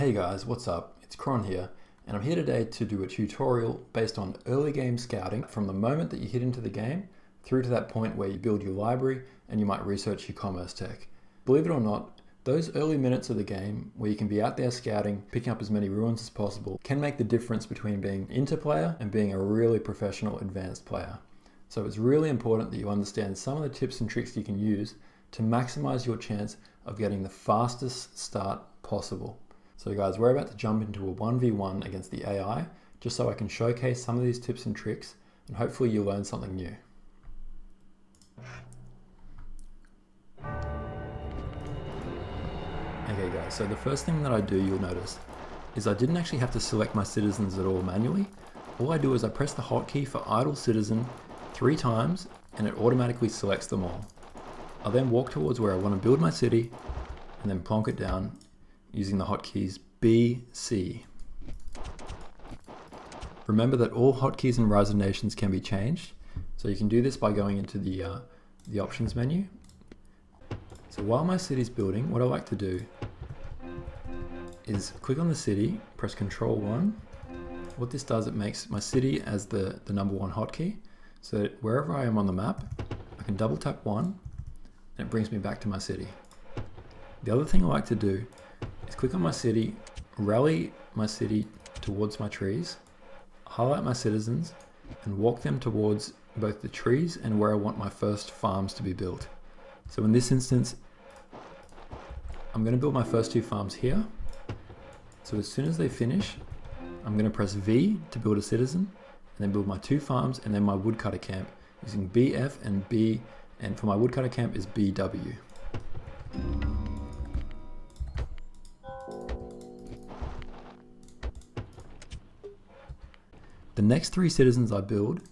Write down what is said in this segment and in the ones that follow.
Hey guys, what's up? It's Kron here, and I'm here today to do a tutorial based on early game scouting from the moment that you hit into the game through to that point where you build your library and you might research your commerce tech. Believe it or not, those early minutes of the game where you can be out there scouting, picking up as many ruins as possible, can make the difference between being an inter player and being a really professional advanced player. So it's really important that you understand some of the tips and tricks you can use to maximize your chance of getting the fastest start possible. So guys, we're about to jump into a 1v1 against the AI, just so I can showcase some of these tips and tricks, and hopefully you'll learn something new. Okay guys, so the first thing that I do, you'll notice, is I didn't actually have to select my citizens at all manually. All I do is I press the hotkey for idle citizen 3 times, and it automatically selects them all. I'll then walk towards where I want to build my city, and then plonk it down using the hotkeys B, C. Remember that all hotkeys and resignations can be changed, so you can do this by going into the options menu. So while my city's building, what I like to do is click on the city, press Control 1. What this does, it makes my city as the number 1 hotkey, so that wherever I am on the map, I can double tap 1, and it brings me back to my city. The other thing I like to do is click on my city, rally my city towards my trees, highlight my citizens, and walk them towards both the trees and where I want my first farms to be built. So in this instance, I'm going to build my first 2 farms here. So as soon as they finish, I'm going to press V to build a citizen, and then build my 2 farms and then my woodcutter camp using BF and B, and for my woodcutter camp is BW. The next 3 citizens I build,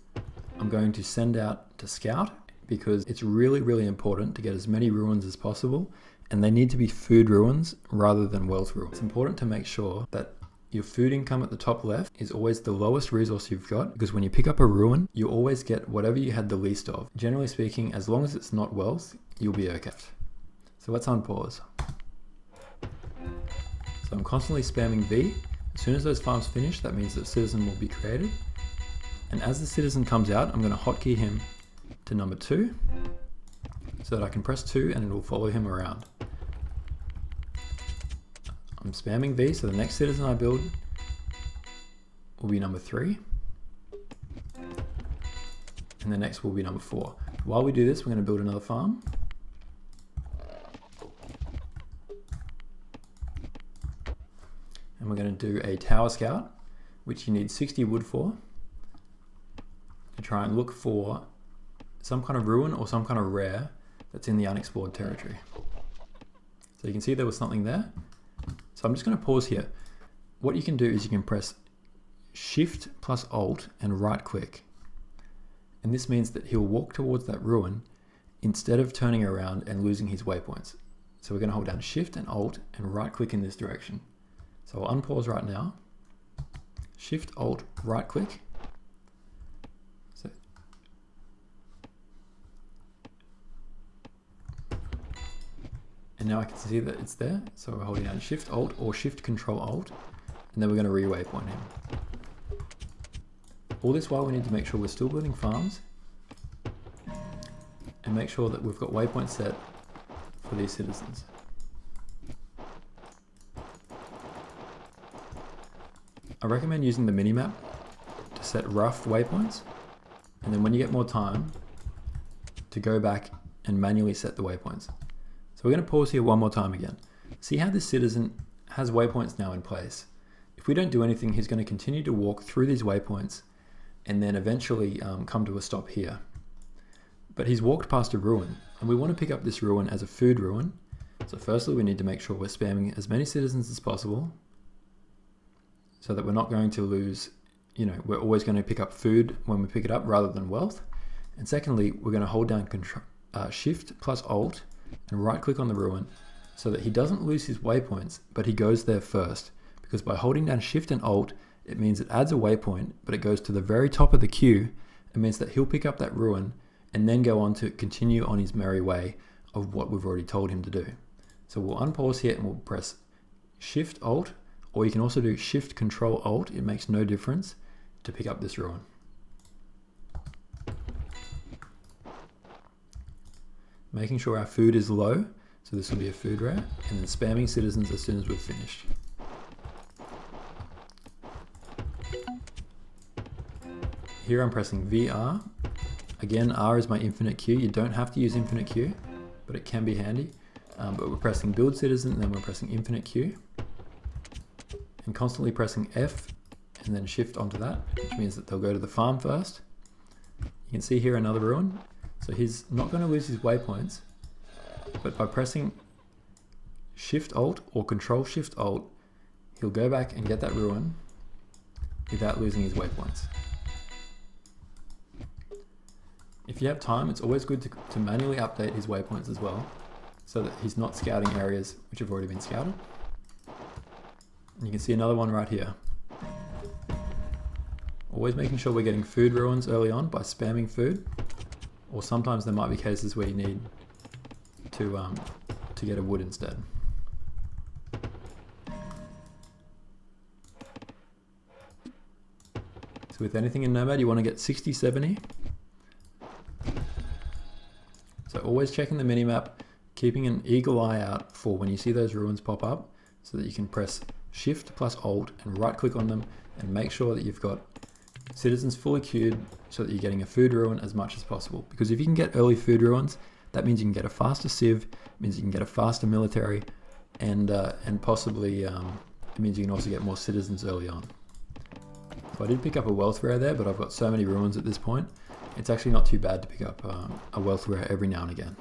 I'm going to send out to scout, because it's really important to get as many ruins as possible, and they need to be food ruins rather than wealth ruins. It's important to make sure that your food income at the top left is always the lowest resource you've got, because when you pick up a ruin, you always get whatever you had the least of. Generally speaking, as long as it's not wealth, you'll be okay. So let's unpause. So I'm constantly spamming V. As soon as those farms finish, that means that citizen will be created. And as the citizen comes out, I'm going to hotkey him to number 2, so that I can press 2 and it will follow him around. I'm spamming V, so the next citizen I build will be number 3. And the next will be number 4. While we do this, we're going to build another farm. And we're going to do a tower scout, which you need 60 wood for, to try and look for some kind of ruin or some kind of rare that's in the unexplored territory. So you can see there was something there. So I'm just going to pause here. What you can do is you can press Shift plus Alt and right click. And this means that he'll walk towards that ruin instead of turning around and losing his waypoints. So we're going to hold down Shift and Alt and right click in this direction. So I'll unpause right now, Shift, Alt, right click. And now I can see that it's there. So we're holding down Shift, Alt, or Shift, Control, Alt, and then we're going to re-waypoint him. All this while we need to make sure we're still building farms, and make sure that we've got waypoints set for these citizens. I recommend using the minimap to set rough waypoints, and then when you get more time, to go back and manually set the waypoints. So we're going to pause here one more time again. See how this citizen has waypoints now in place. If we don't do anything, he's going to continue to walk through these waypoints and then eventually come to a stop here. But he's walked past a ruin, and we want to pick up this ruin as a food ruin. So firstly, we need to make sure we're spamming as many citizens as possible, so that we're not going to lose, we're always going to pick up food when we pick it up rather than wealth. And secondly, we're going to hold down Shift plus Alt and right click on the ruin, so that he doesn't lose his waypoints, but he goes there first. Because by holding down Shift and Alt, it means it adds a waypoint, but it goes to the very top of the queue. It means that he'll pick up that ruin and then go on to continue on his merry way of what we've already told him to do. So we'll unpause here and we'll press Shift Alt or you can also do Shift Control Alt. It makes no difference to pick up this ruin. Making sure our food is low, so this will be a food rare, and then spamming citizens as soon as we've finished. Here I'm pressing VR. Again, R is my infinite queue. You don't have to use infinite queue, but it can be handy. But we're pressing build citizen, and then we're pressing infinite queue. And constantly pressing F, and then shift onto that, which means that they'll go to the farm first. You can see here another ruin. So he's not going to lose his waypoints, but by pressing Shift Alt or Control Shift Alt, he'll go back and get that ruin without losing his waypoints. If you have time, it's always good to manually update his waypoints as well, so that he's not scouting areas which have already been scouted. And you can see another one right here. Always making sure we're getting food ruins early on by spamming food, or sometimes there might be cases where you need to get a wood instead. So with anything in Nomad, you want to get 60-70. So always checking the minimap, keeping an eagle eye out for when you see those ruins pop up, so that you can press Shift plus Alt and right click on them and make sure that you've got citizens fully queued so that you're getting a food ruin as much as possible. Because if you can get early food ruins, that means you can get a faster civ, it means you can get a faster military, and possibly it means you can also get more citizens early on. So I did pick up a wealth rare there, but I've got so many ruins at this point, it's actually not too bad to pick up a wealth rare every now and again.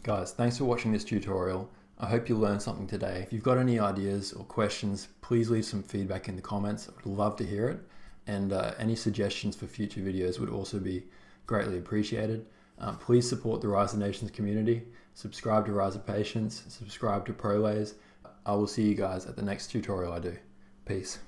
Guys, thanks for watching this tutorial. I hope you learned something today. If you've got any ideas or questions, please leave some feedback in the comments. I would love to hear it. And any suggestions for future videos would also be greatly appreciated. Please support the Rise of Nations community. Subscribe to Rise of Patience. Subscribe to ProLays. I will see you guys at the next tutorial I do. Peace.